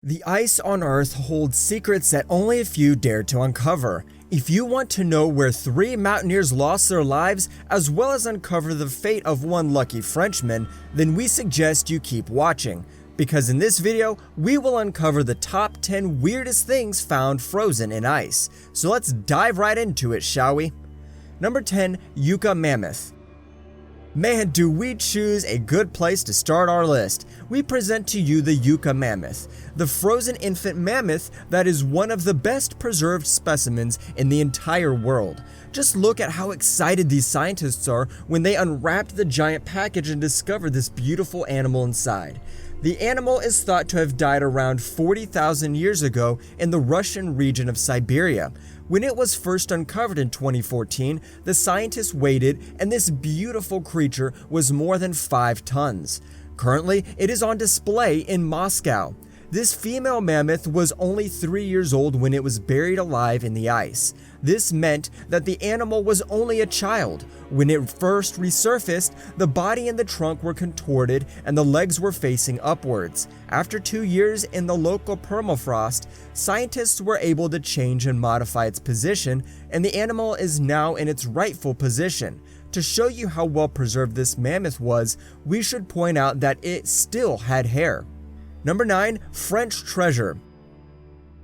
The ice on Earth holds secrets that only a few dare to uncover. If you want to know where 3 mountaineers lost their lives, as well as uncover the fate of one lucky Frenchman, then we suggest you keep watching. Because in this video, we will uncover the top 10 weirdest things found frozen in ice. So let's dive right into it, shall we? Number 10. Yuka Mammoth. Man, do we choose a good place to start our list. We present to you the Yuka Mammoth, the frozen infant mammoth that is one of the best preserved specimens in the entire world. Just look at how excited these scientists are when they unwrapped the giant package and discovered this beautiful animal inside. The animal is thought to have died around 40,000 years ago in the Russian region of Siberia. When it was first uncovered in 2014, the scientists weighed it, and this beautiful creature was more than 5 tons. Currently, it is on display in Moscow. This female mammoth was only 3 years old when it was buried alive in the ice. This meant that the animal was only a child. When it first resurfaced, the body and the trunk were contorted and the legs were facing upwards. After 2 years in the local permafrost, scientists were able to change and modify its position, and the animal is now in its rightful position. To show you how well preserved this mammoth was, we should point out that it still had hair. Number 9. French treasure.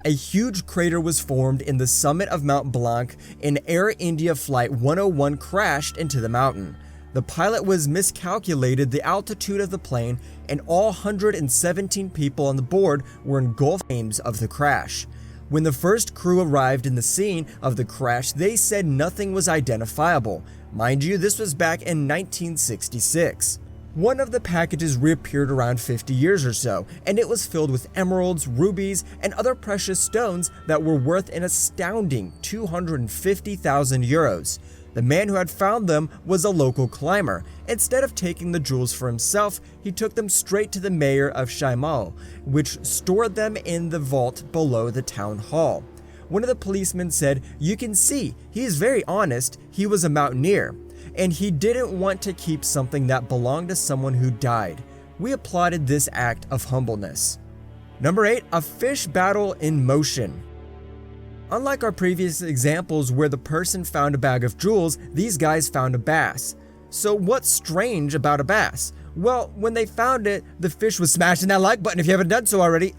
A huge crater was formed in the summit of Mount Blanc, and Air India Flight 101 crashed into the mountain. The pilot was miscalculated the altitude of the plane, and all 117 people on the board were engulfed in flames of the crash. When the first crew arrived in the scene of the crash, they said nothing was identifiable. Mind you, this was back in 1966. One of the packages reappeared around 50 years or so, and it was filled with emeralds, rubies, and other precious stones that were worth an astounding 250,000 euros. The man who had found them was a local climber. Instead of taking the jewels for himself, he took them straight to the mayor of Chamonix, which stored them in the vault below the town hall. One of the policemen said, "You can see, he is very honest, he was a mountaineer. And he didn't want to keep something that belonged to someone who died." We applauded this act of humbleness. Number 8. A fish battle in motion. Unlike our previous examples where the person found a bag of jewels, these guys found a bass. So what's strange about a bass? Well, when they found it, the fish was smashing that like button if you haven't done so already.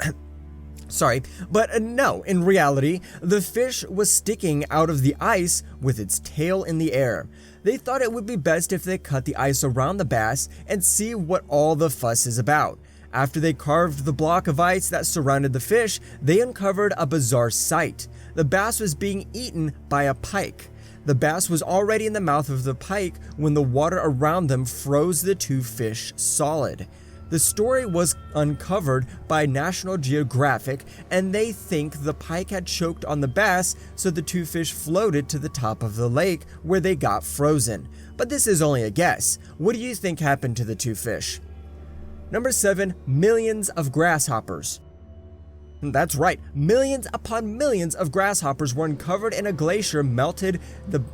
Sorry, but no, in reality, the fish was sticking out of the ice with its tail in the air. They thought it would be best if they cut the ice around the bass and see what all the fuss is about. After they carved the block of ice that surrounded the fish, they uncovered a bizarre sight. The bass was being eaten by a pike. The bass was already in the mouth of the pike when the water around them froze the 2 fish solid. The story was uncovered by National Geographic, and they think the pike had choked on the bass, so the 2 fish floated to the top of the lake where they got frozen. But this is only a guess. What do you think happened to the 2 fish? Number 7. Millions of grasshoppers. That's right, millions upon millions of grasshoppers were uncovered in a glacier melted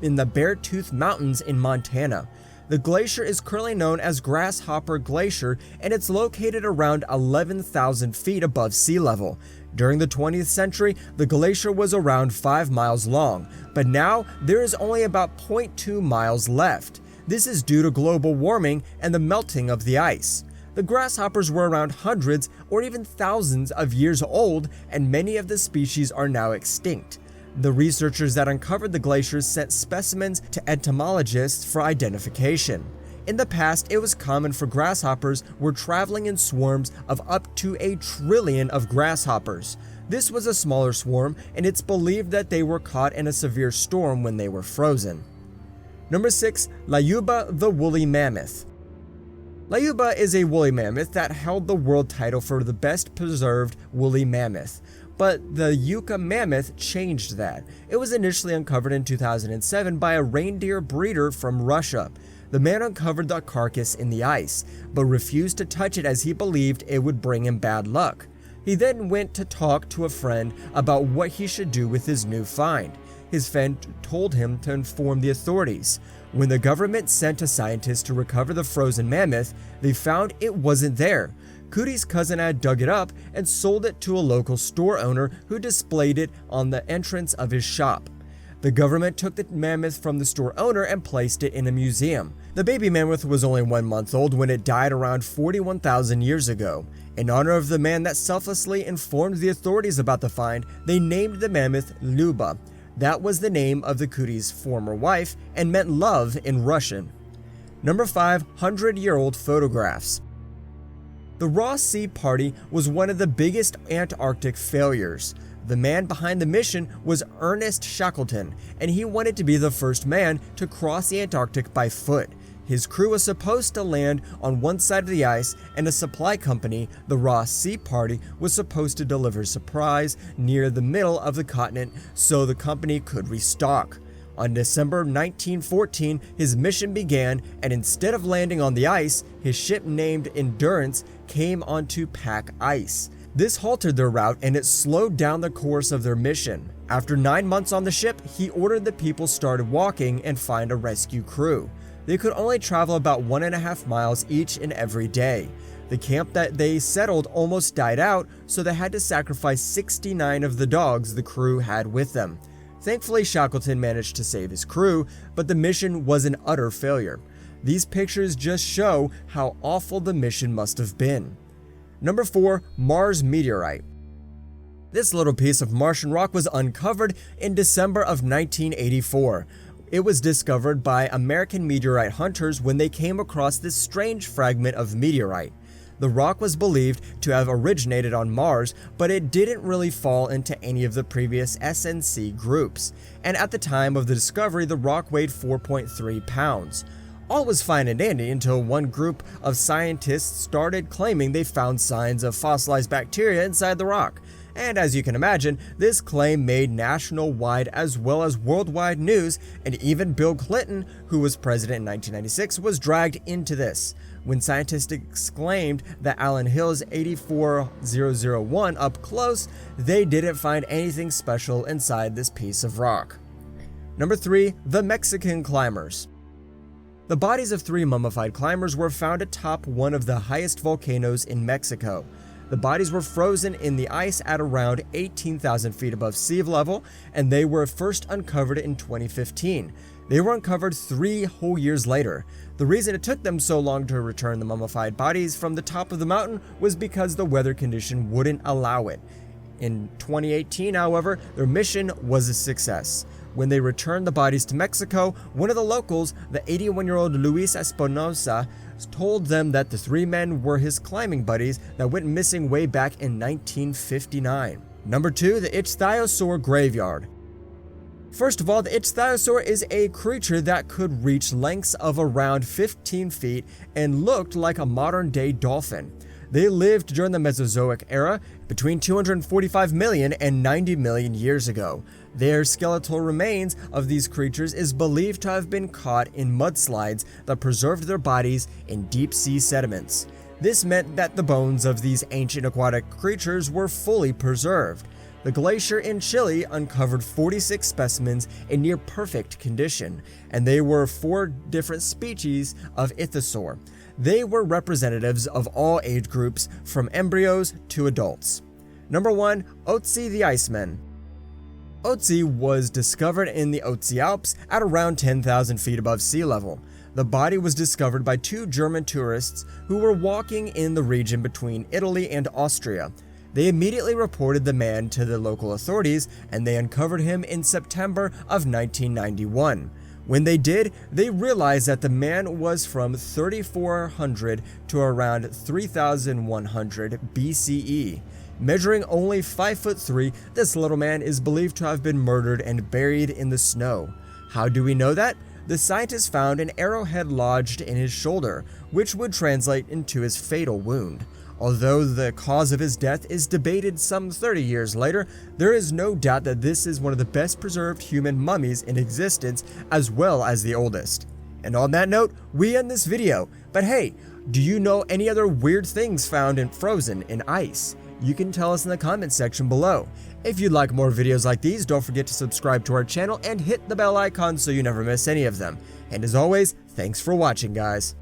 in the Beartooth Mountains in Montana. The glacier is currently known as Grasshopper Glacier, and it's located around 11,000 feet above sea level. During the 20th century, the glacier was around 5 miles long, but now there is only about 0.2 miles left. This is due to global warming and the melting of the ice. The grasshoppers were around hundreds or even thousands of years old, and many of the species are now extinct. The researchers that uncovered the glaciers sent specimens to entomologists for identification. In the past, it was common for grasshoppers were traveling in swarms of up to 1 trillion of grasshoppers. This was a smaller swarm, and it's believed that they were caught in a severe storm when they were frozen. Number 6. Lyuba the woolly mammoth. Lyuba is a woolly mammoth that held the world title for the best preserved woolly mammoth. But the Yuka Mammoth changed that. It was initially uncovered in 2007 by a reindeer breeder from Russia. The man uncovered the carcass in the ice, but refused to touch it as he believed it would bring him bad luck. He then went to talk to a friend about what he should do with his new find. His friend told him to inform the authorities. When the government sent a scientist to recover the frozen mammoth, they found it wasn't there. Cootie's cousin had dug it up and sold it to a local store owner who displayed it on the entrance of his shop. The government took the mammoth from the store owner and placed it in a museum. The baby mammoth was only 1 month old when it died around 41,000 years ago. In honor of the man that selflessly informed the authorities about the find, they named the mammoth Lyuba. That was the name of the Cootie's former wife and meant love in Russian. Number 5. 100-year-old photographs. The Ross Sea Party was one of the biggest Antarctic failures. The man behind the mission was Ernest Shackleton, and he wanted to be the first man to cross the Antarctic by foot. His crew was supposed to land on one side of the ice, and a supply company, the Ross Sea Party, was supposed to deliver supplies near the middle of the continent so the company could restock. On December 1914, his mission began, and instead of landing on the ice, his ship named Endurance came onto pack ice. This halted their route and it slowed down the course of their mission. After 9 months on the ship, he ordered the people started walking and find a rescue crew. They could only travel about 1.5 miles each and every day. The camp that they settled almost died out, so they had to sacrifice 69 of the dogs the crew had with them. Thankfully, Shackleton managed to save his crew, but the mission was an utter failure. These pictures just show how awful the mission must have been. Number 4. Mars Meteorite. This little piece of Martian rock was uncovered in December of 1984. It was discovered by American meteorite hunters when they came across this strange fragment of meteorite. The rock was believed to have originated on Mars, but it didn't really fall into any of the previous SNC groups. And at the time of the discovery, the rock weighed 4.3 pounds. All was fine and dandy until one group of scientists started claiming they found signs of fossilized bacteria inside the rock. And as you can imagine, this claim made national-wide as well as worldwide news, and even Bill Clinton, who was president in 1996, was dragged into this. When scientists exclaimed that Allen Hill's 84001 up close, they didn't find anything special inside this piece of rock. Number 3. The Mexican Climbers. The bodies of 3 mummified climbers were found atop one of the highest volcanoes in Mexico. The bodies were frozen in the ice at around 18,000 feet above sea level, and they were first uncovered in 2015. They were uncovered 3 whole years later. The reason it took them so long to return the mummified bodies from the top of the mountain was because the weather condition wouldn't allow it. In 2018, however, their mission was a success. When they returned the bodies to Mexico, one of the locals, the 81-year-old Luis Espinosa, told them that the 3 men were his climbing buddies that went missing way back in 1959. Number 2. The Ichthyosaur Graveyard. First of all, the Ichthyosaur is a creature that could reach lengths of around 15 feet and looked like a modern-day dolphin. They lived during the Mesozoic Era between 245 million and 90 million years ago. Their skeletal remains of these creatures is believed to have been caught in mudslides that preserved their bodies in deep-sea sediments. This meant that the bones of these ancient aquatic creatures were fully preserved. The glacier in Chile uncovered 46 specimens in near perfect condition, and they were 4 different species of Ichthyosaur. They were representatives of all age groups, from embryos to adults. Number 1. Otzi the Iceman. Otzi was discovered in the Otzi Alps at around 10,000 feet above sea level. The body was discovered by 2 German tourists who were walking in the region between Italy and Austria. They immediately reported the man to the local authorities, and they uncovered him in September of 1991. When they did, they realized that the man was from 3400 to around 3100 BCE. Measuring only 5'3", this little man is believed to have been murdered and buried in the snow. How do we know that? The scientists found an arrowhead lodged in his shoulder, which would translate into his fatal wound. Although the cause of his death is debated some 30 years later, there is no doubt that this is one of the best preserved human mummies in existence, as well as the oldest. And on that note, we end this video. But hey, do you know any other weird things found in frozen in ice? You can tell us in the comment section below. If you'd like more videos like these, don't forget to subscribe to our channel and hit the bell icon so you never miss any of them. And as always, thanks for watching, guys.